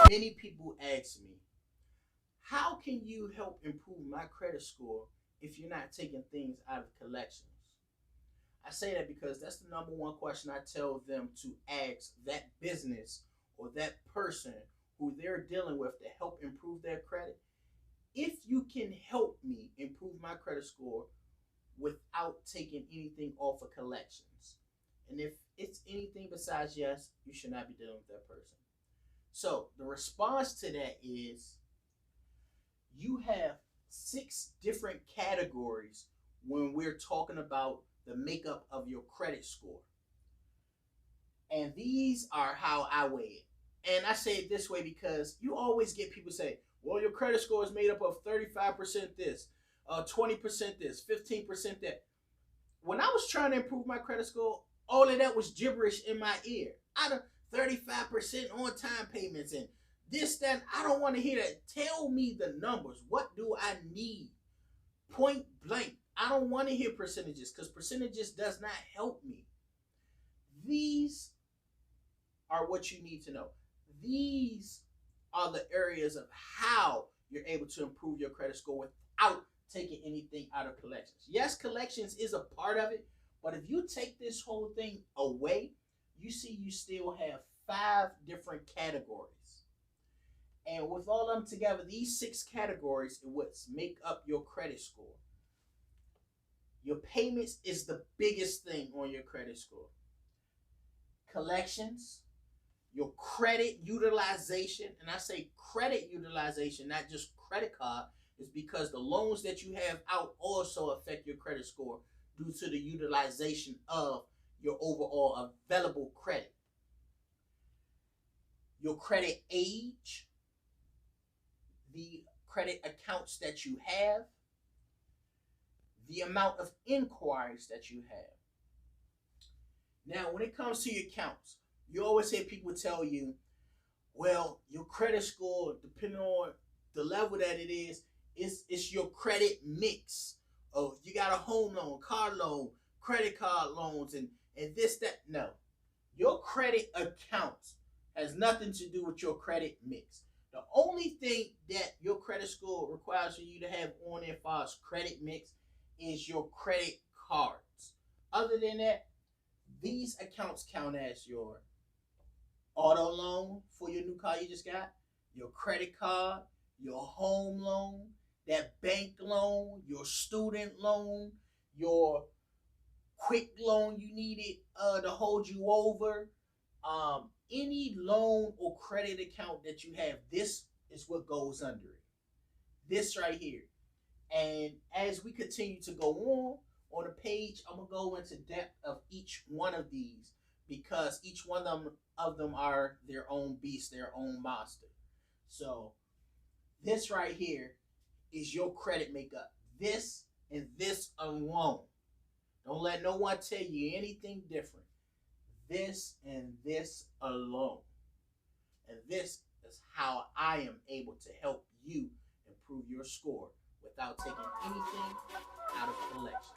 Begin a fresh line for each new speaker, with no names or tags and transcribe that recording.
Many people ask me, how can you help improve my credit score if you're not taking things out of collections? I say that because that's the number one question I tell them to ask that business or that person who they're dealing with to help improve their credit. If you can help me improve my credit score without taking anything off of collections, and if it's anything besides yes, you should not be dealing with that person. So the response to that is you have six different categories when we're talking about the makeup of your credit score. And these are how I weigh it. And I say it this way because you always get people say, well, your credit score is made up of 35% this, 20% this, 15% that. When I was trying to improve my credit score, all of that was gibberish in my ear. Out of 35% on time payments and this, that, I don't want to hear that. Tell me the numbers. What do I need? Point blank. I don't want to hear percentages because percentages does not help me. These are what you need to know. These are the areas of how you're able to improve your credit score without taking anything out of collections. Yes, collections is a part of it, but if you take this whole thing away, you see you still have 5 different categories. And with all of them together, these 6 categories is what make up your credit score. Your payments is the biggest thing on your credit score. Collections, your credit utilization, and I say credit utilization, not just credit card, is because the loans that you have out also affect your credit score due to the utilization of your overall available credit. Your credit age, the credit accounts that you have, the amount of inquiries that you have. Now, when it comes to your accounts, you always hear people tell you, well, your credit score, depending on the level that it is, it's your credit mix. Oh, you got a home loan, car loan, credit card loans, and this, that. No. Your credit accounts has nothing to do with your credit mix. The only thing that your credit score requires for you to have on there as far as credit mix is your credit cards. Other than that, these accounts count as your auto loan for your new car you just got, your credit card, your home loan, that bank loan, your student loan, your quick loan you needed to hold you over, any loan or credit account that you have, this is what goes under it. This right here. And as we continue to go on the page, I'm going to go into depth of each one of these because each one of them are their own beast, their own monster. So this right here is your credit makeup. This and this alone. Don't let no one tell you anything different. This and this alone. And this is how I am able to help you improve your score without taking anything out of collection.